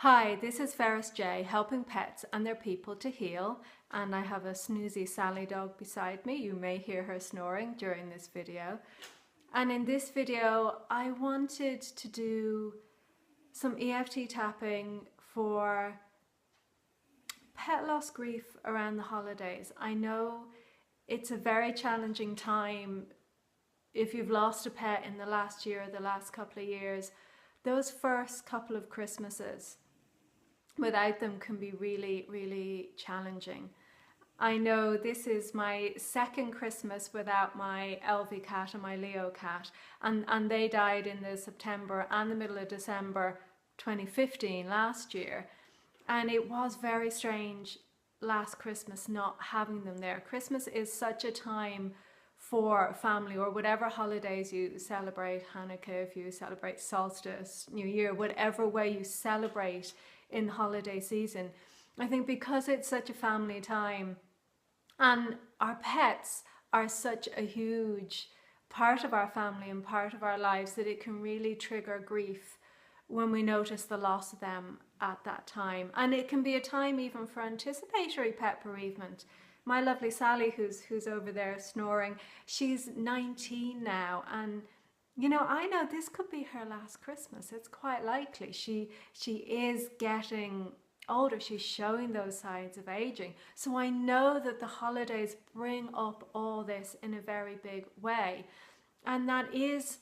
Hi, this is Ferris J, helping pets and their people to heal, and I have a snoozy Sally dog beside me. You may hear her snoring during this video. And in this video, I wanted to do some EFT tapping for pet loss grief around the holidays. I know it's a very challenging time if you've lost a pet in the last year or the last couple of years. Those first couple of Christmases without them can be really, really challenging. I know this is my second Christmas without my Elvie cat and my Leo cat, and they died in the September and the middle of December 2015 last year, and it was very strange last Christmas not having them there. Christmas is such a time for family, or whatever holidays you celebrate, Hanukkah, if you celebrate solstice, New Year, whatever way you celebrate in the holiday season. I think because it's such a family time and our pets are such a huge part of our family and part of our lives, that it can really trigger grief when we notice the loss of them at that time. And it can be a time even for anticipatory pet bereavement. My lovely Sally, who's over there snoring, she's 19 now, and you know, I know this could be her last Christmas. It's quite likely. She is getting older. She's showing those signs of aging. So I know that the holidays bring up all this in a very big way. And that is,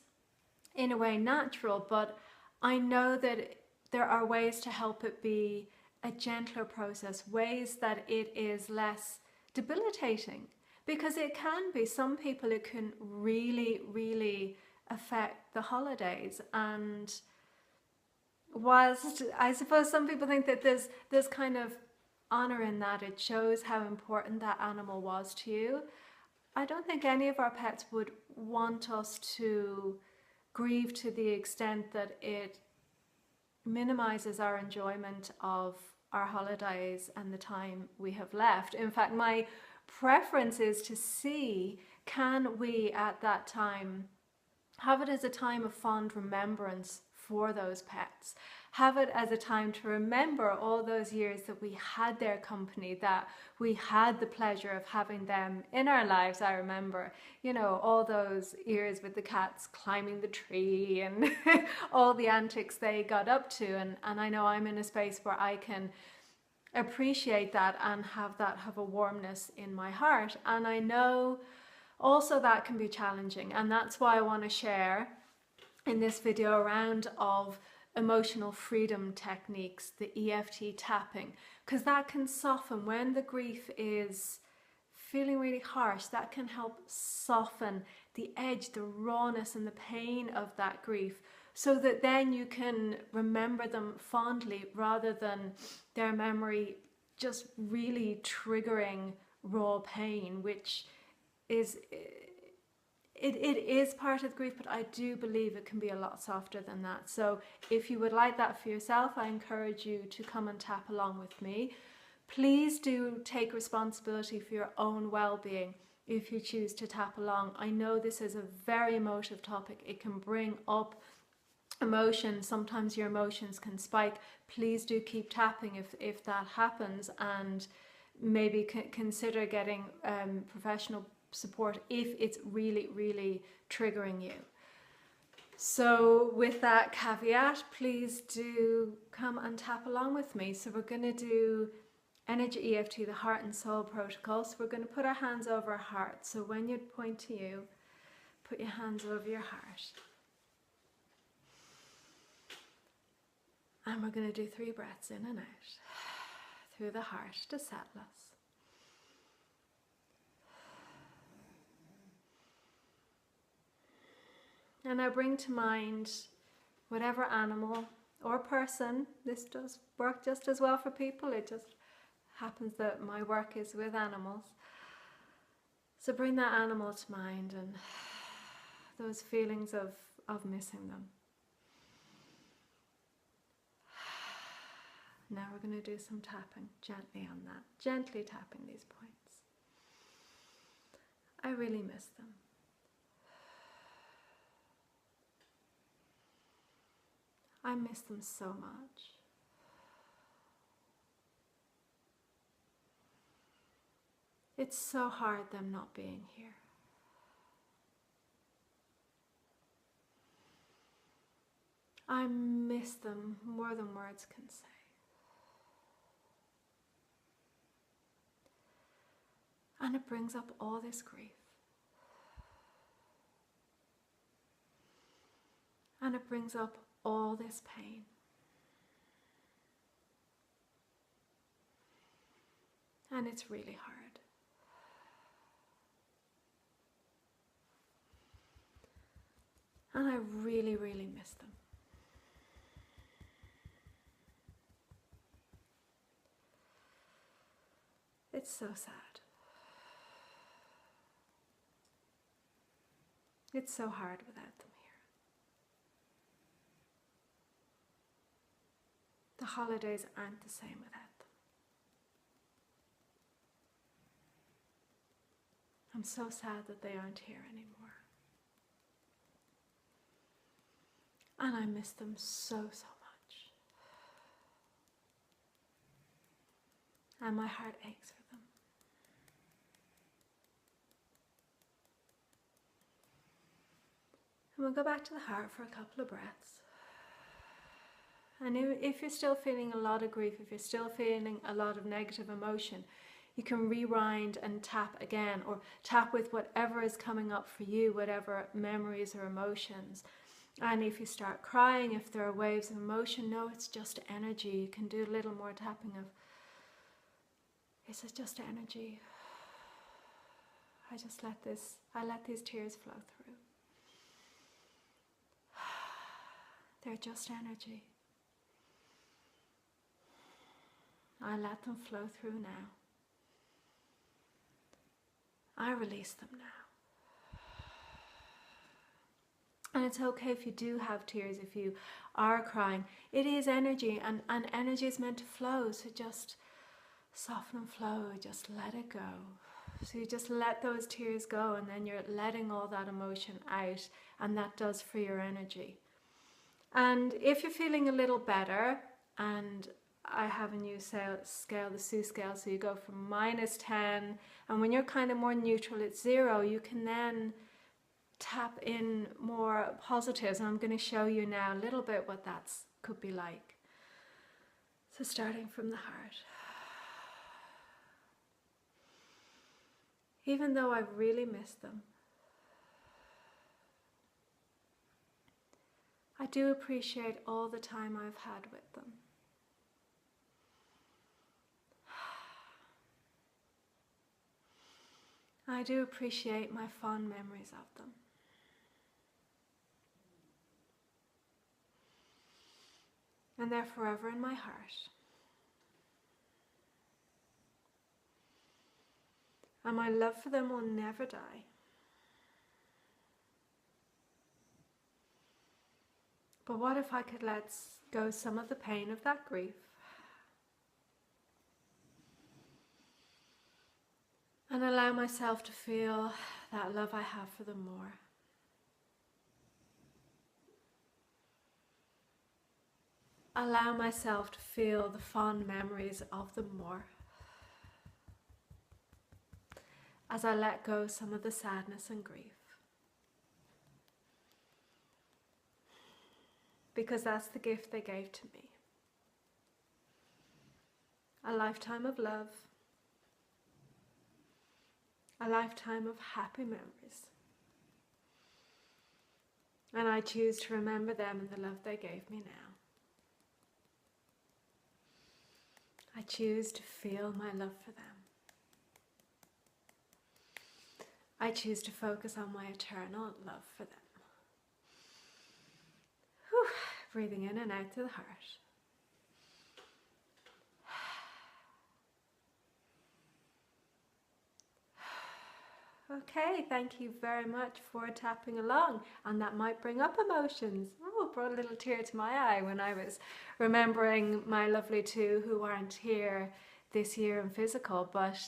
in a way, natural. But I know that there are ways to help it be a gentler process, ways that it is less debilitating. Because it can be, some people, it can really, really affect the holidays. And whilst I suppose some people think that there's kind of honor in that, it shows how important that animal was to you, I don't think any of our pets would want us to grieve to the extent that it minimizes our enjoyment of our holidays and the time we have left. In fact, my preference is to see, can we at that time have it as a time of fond remembrance for those pets. Have it as a time to remember all those years that we had their company, that we had the pleasure of having them in our lives. I remember, you know, all those years with the cats climbing the tree and all the antics they got up to. And I know I'm in a space where I can appreciate that and have a warmness in my heart. And I know also that can be challenging, and that's why I want to share in this video a round of emotional freedom techniques, the EFT tapping, because that can soften when the grief is feeling really harsh. That can help soften the edge, the rawness and the pain of that grief, so that then you can remember them fondly rather than their memory just really triggering raw pain, which is it is part of grief, but I do believe it can be a lot softer than that. So if you would like that for yourself, I encourage you to come and tap along with me. Please do take responsibility for your own well-being if you choose to tap along. I know this is a very emotive topic. It can bring up emotions. Sometimes your emotions can spike. Please do keep tapping if that happens, and maybe consider getting professional support if it's really, really triggering you. So with that caveat, please do come and tap along with me. So we're going to do energy EFT, the heart and soul protocol. So we're going to put our hands over our heart. So when you point to you, put your hands over your heart. And we're going to do 3 breaths in and out through the heart to settle us. And I bring to mind whatever animal or person. This does work just as well for people. It just happens that my work is with animals. So bring that animal to mind and those feelings of missing them. Now we're going to do some tapping gently on that. Gently tapping these points. I really miss them. I miss them so much. It's so hard them not being here. I miss them more than words can say. And it brings up all this grief. And it brings up all this pain. And it's really hard. And I really, really miss them. It's so sad. It's so hard without them here. The holidays aren't the same without them. I'm so sad that they aren't here anymore. And I miss them so, so much. And my heart aches for them. And we'll go back to the heart for a couple of breaths. And if you're still feeling a lot of grief, if you're still feeling a lot of negative emotion, you can rewind and tap again, or tap with whatever is coming up for you, whatever memories or emotions. And if you start crying, if there are waves of emotion, no, it's just energy. You can do a little more tapping of, is it just energy? I let these tears flow through. They're just energy. I let them flow through now. I release them now. And it's okay if you do have tears, if you are crying. It is energy, and energy is meant to flow, so just soften and flow, just let it go. So you just let those tears go, and then you're letting all that emotion out, and that does for your energy. And if you're feeling a little better, and I have a new scale, the Sue scale, so you go from -10, and when you're kind of more neutral, it's 0, you can then tap in more positives, and I'm going to show you now a little bit what that could be like. So starting from the heart. Even though I really miss them, I do appreciate all the time I've had with them. I do appreciate my fond memories of them. And they're forever in my heart. And my love for them will never die. But what if I could let go some of the pain of that grief? And allow myself to feel that love I have for them more. Allow myself to feel the fond memories of them more. As I let go some of the sadness and grief. Because that's the gift they gave to me. A lifetime of love. A lifetime of happy memories. And I choose to remember them and the love they gave me now. I choose to feel my love for them. I choose to focus on my eternal love for them. Whew. Breathing in and out to the heart. Okay, thank you very much for tapping along, and that might bring up emotions. Oh, brought a little tear to my eye when I was remembering my lovely two who aren't here this year in physical, but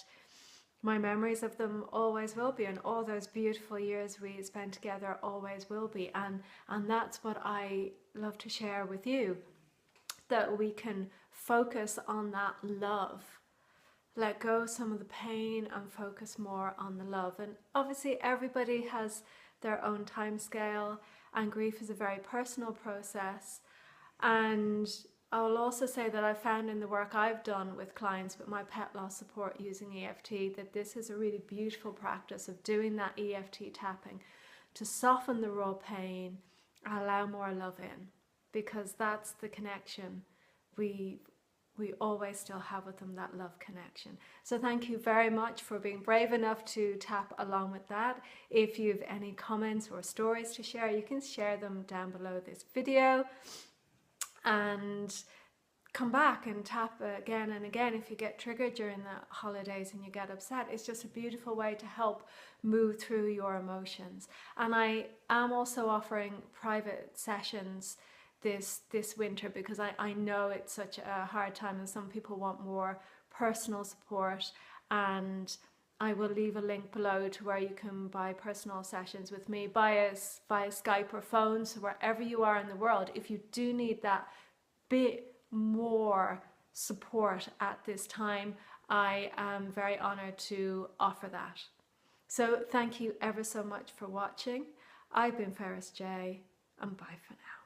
my memories of them always will be, and all those beautiful years we spent together always will be, and that's what I love to share with you, that we can focus on that love let go some of the pain and focus more on the love. And obviously everybody has their own time scale, and grief is a very personal process. And I will also say that I found in the work I've done with clients with my pet loss support using EFT that this is a really beautiful practice of doing that EFT tapping to soften the raw pain and allow more love in, because that's the connection we always still have with them, that love connection. So thank you very much for being brave enough to tap along with that. If you have any comments or stories to share, you can share them down below this video, and come back and tap again and again if you get triggered during the holidays and you get upset. It's just a beautiful way to help move through your emotions. And I am also offering private sessions this winter, because I know it's such a hard time and some people want more personal support, and I will leave a link below to where you can buy personal sessions with me via Skype or phone. So wherever you are in the world, if you do need that bit more support at this time, I am very honored to offer that. So thank you ever so much for watching. I've been Ferris J, and bye for now.